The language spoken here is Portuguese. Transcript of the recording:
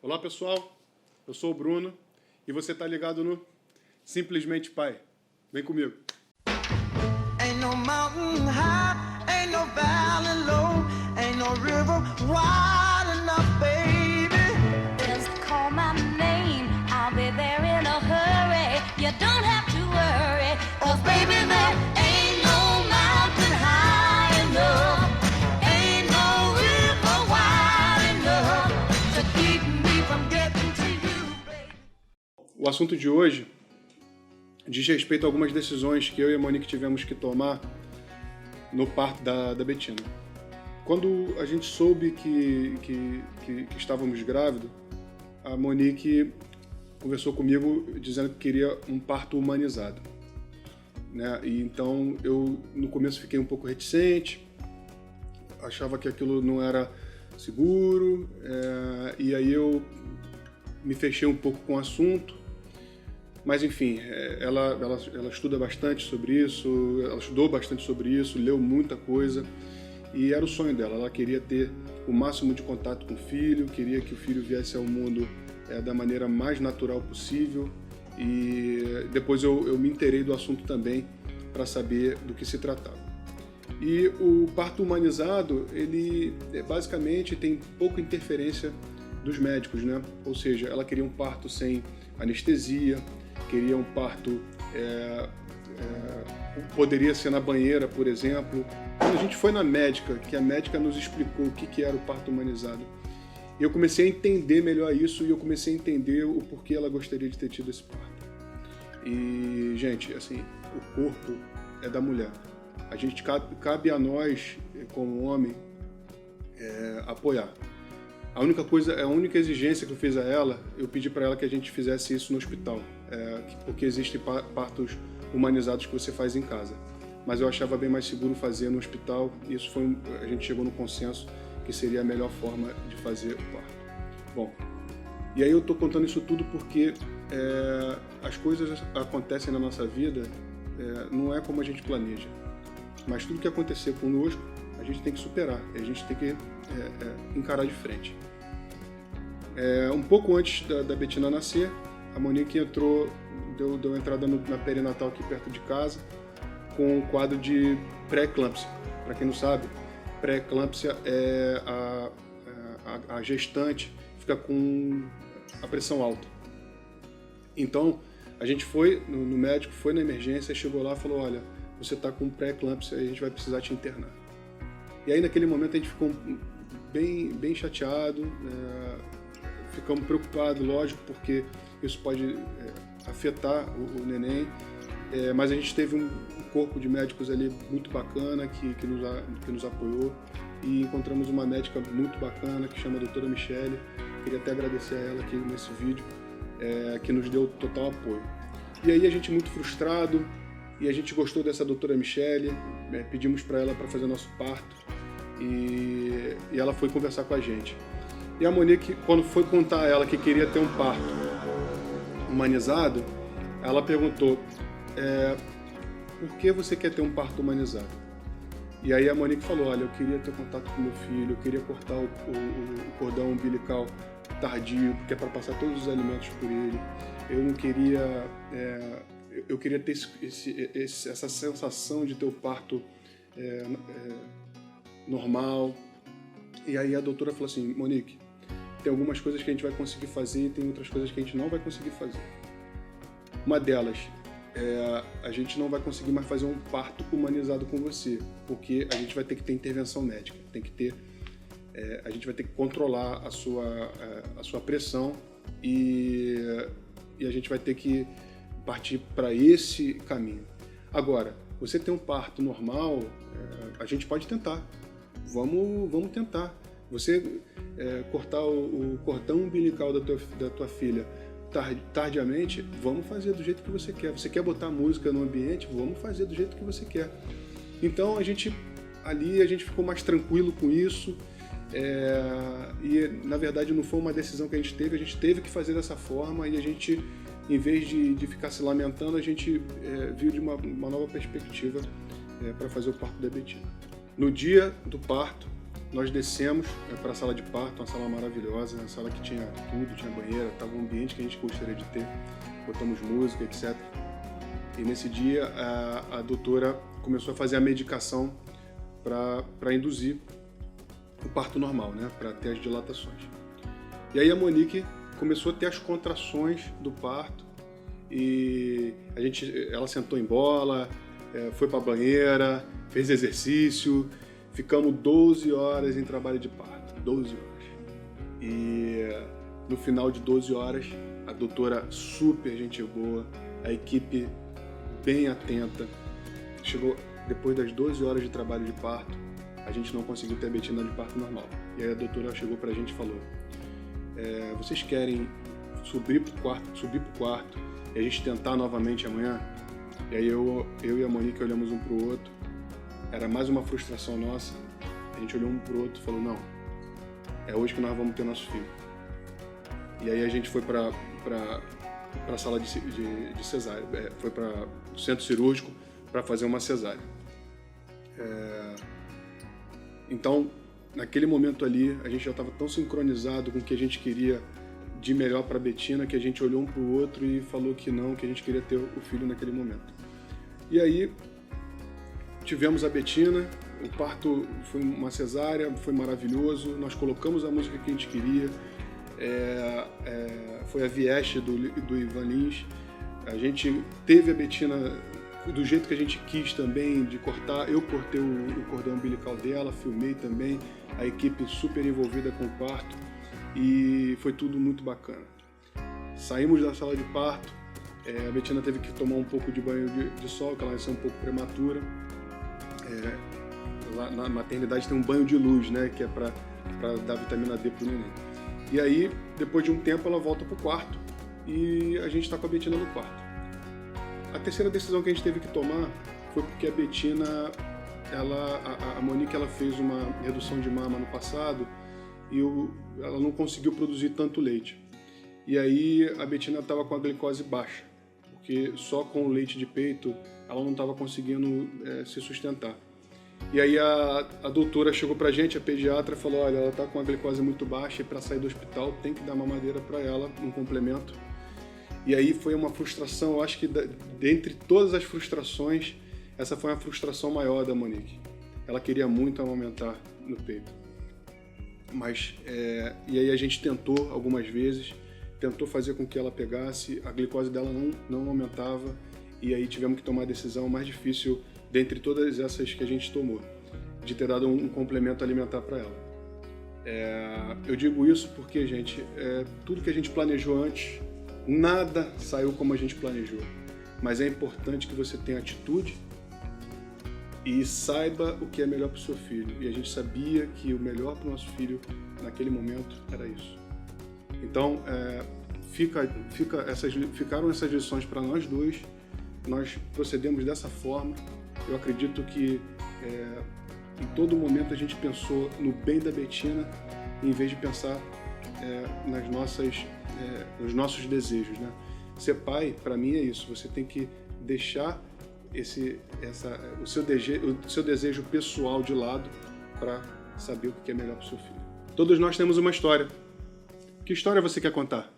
Olá pessoal, eu sou o Bruno e você está ligado no Simplesmente Pai. Vem comigo. Ain't no mountain high, ain't no valley low, ain't no river wide enough, baby. Just call my name, I'll be there in a hurry. You don't have to worry, Oh, baby, there ain't no mountain high enough, ain't no river wide enough to keep me from getting to you, baby. O assunto de hoje diz respeito a algumas decisões que eu e a Monique tivemos que tomar no parto da Betina. Quando a gente soube que estávamos grávidos, a Monique conversou comigo dizendo que queria um parto humanizado, né? E então eu no começo fiquei um pouco reticente, achava que aquilo não era seguro, e aí eu me fechei um pouco com o assunto. Mas enfim, ela estuda bastante sobre isso, ela estudou bastante sobre isso, leu muita coisa e era o sonho dela. Ela queria ter o máximo de contato com o filho, queria que o filho viesse ao mundo da maneira mais natural possível e depois eu me inteirei do assunto também para saber do que se tratava. E o parto humanizado, ele basicamente tem pouca interferência dos médicos, né? Ou seja, ela queria um parto sem anestesia, queria um parto, poderia ser na banheira, por exemplo. Quando a gente foi na médica, que a médica nos explicou o que era o parto humanizado, eu comecei a entender melhor isso e eu comecei a entender o porquê ela gostaria de ter tido esse parto. E, gente, assim, o corpo é da mulher. A gente cabe a nós, como homem, apoiar. A única exigência que eu fiz a ela, eu pedi para ela que a gente fizesse isso no hospital, porque existem partos humanizados que você faz em casa. Mas eu achava bem mais seguro fazer no hospital, e a gente chegou no consenso que seria a melhor forma de fazer o parto. Bom, e aí eu estou contando isso tudo porque as coisas acontecem na nossa vida, não é como a gente planeja. Mas tudo que acontecer conosco, a gente tem que superar, a gente tem que encarar de frente. Um pouco antes da Betina nascer, a Monique deu entrada na perinatal aqui perto de casa com um quadro de pré-eclâmpsia. Para quem não sabe, pré-eclâmpsia é a gestante fica com a pressão alta. Então, a gente foi no médico, foi na emergência, chegou lá e falou, olha, você está com pré-eclâmpsia e a gente vai precisar te internar. E aí, naquele momento, a gente ficou bem chateado, ficamos preocupados, lógico, porque isso pode afetar o neném, mas a gente teve um corpo de médicos ali muito bacana, que nos apoiou, e encontramos uma médica muito bacana, que chama a doutora Michele. Queria até agradecer a ela aqui nesse vídeo, que nos deu total apoio. E aí, a gente muito frustrado, e a gente gostou dessa doutora Michele, pedimos para ela para fazer nosso parto, e ela foi conversar com a gente. E a Monique, quando foi contar a ela que queria ter um parto humanizado, ela perguntou, por que você quer ter um parto humanizado? E aí a Monique falou, olha, eu queria ter contato com meu filho, eu queria cortar o cordão umbilical tardio, porque é para passar todos os alimentos por ele. Eu não queria... eu queria ter essa sensação de ter o parto normal. E aí a doutora falou assim, Monique, tem algumas coisas que a gente vai conseguir fazer e tem outras coisas que a gente não vai conseguir fazer. Uma delas, a gente não vai conseguir mais fazer um parto humanizado com você, porque a gente vai ter que ter intervenção médica, a gente vai ter que controlar a sua pressão e a gente vai ter que partir para esse caminho. Agora, você tem um parto normal, a gente pode tentar. Vamos tentar. Você cortar o cordão umbilical da tua filha tardiamente, vamos fazer do jeito que você quer. Você quer botar música no ambiente, vamos fazer do jeito que você quer. Então a gente ficou mais tranquilo com isso. E na verdade não foi uma decisão que a gente teve que fazer dessa forma, e a gente, em vez de ficar se lamentando, a gente viu de uma nova perspectiva para fazer o parto da Betina. No dia do parto, nós descemos para a sala de parto, uma sala maravilhosa, uma sala que tinha tudo, tinha banheira, estava um ambiente que a gente gostaria de ter, botamos música, etc. E nesse dia a doutora começou a fazer a medicação para induzir o parto normal, né, para ter as dilatações. E aí a Monique começou a ter as contrações do parto e ela sentou em bola, foi para a banheira, fez exercício, ficamos 12 horas em trabalho de parto, 12 horas. E no final de 12 horas, a doutora super gente boa, a equipe bem atenta, chegou depois das 12 horas de trabalho de parto, a gente não conseguiu ter a Betina de parto normal. E aí a doutora chegou pra gente e falou, vocês querem subir pro quarto e a gente tentar novamente amanhã? E aí eu e a Monique olhamos um pro outro, era mais uma frustração nossa, a gente olhou um pro outro e falou, não, é hoje que nós vamos ter nosso filho. E aí a gente foi pra sala de cesárea, foi para o centro cirúrgico para fazer uma cesárea. Então, naquele momento ali, a gente já estava tão sincronizado com o que a gente queria de melhor para a Betina, que a gente olhou um para o outro e falou que não, que a gente queria ter o filho naquele momento. E aí, tivemos a Betina, o parto foi uma cesárea, foi maravilhoso, nós colocamos a música que a gente queria, foi a Vieste do Ivan Lins, a gente teve a Betina do jeito que a gente quis também, de cortar, eu cortei o cordão umbilical dela, filmei também, a equipe super envolvida com o parto e foi tudo muito bacana. Saímos da sala de parto, a Betina teve que tomar um pouco de banho de sol, que ela nasceu um pouco prematura. Lá na maternidade tem um banho de luz, né, que é para dar vitamina D pro neném. E aí, depois de um tempo, ela volta pro quarto e a gente está com a Betina no quarto. A terceira decisão que a gente teve que tomar foi porque a Betina, a Monique, ela fez uma redução de mama no passado e ela não conseguiu produzir tanto leite. E aí a Betina estava com a glicose baixa, porque só com o leite de peito ela não estava conseguindo se sustentar. E aí a doutora chegou pra gente, a pediatra, falou, olha, ela tá com a glicose muito baixa e para sair do hospital tem que dar mamadeira para ela, um complemento. E aí foi uma frustração, eu acho que dentre todas as frustrações, essa foi a frustração maior da Monique. Ela queria muito amamentar no peito. Mas, e aí a gente tentou algumas vezes, tentou fazer com que ela pegasse, a glicose dela não aumentava, e aí tivemos que tomar a decisão mais difícil dentre todas essas que a gente tomou, de ter dado um complemento alimentar para ela. Eu digo isso porque, gente, tudo que a gente planejou antes, nada saiu como a gente planejou, mas é importante que você tenha atitude e saiba o que é melhor para o seu filho. E a gente sabia que o melhor para o nosso filho naquele momento era isso. Então, ficaram essas lições para nós dois, nós procedemos dessa forma. Eu acredito que em todo momento a gente pensou no bem da Betina em vez de pensar nos nossos desejos, né? Ser pai, para mim, é isso. Você tem que deixar o seu desejo pessoal de lado para saber o que é melhor para o seu filho. Todos nós temos uma história. Que história você quer contar?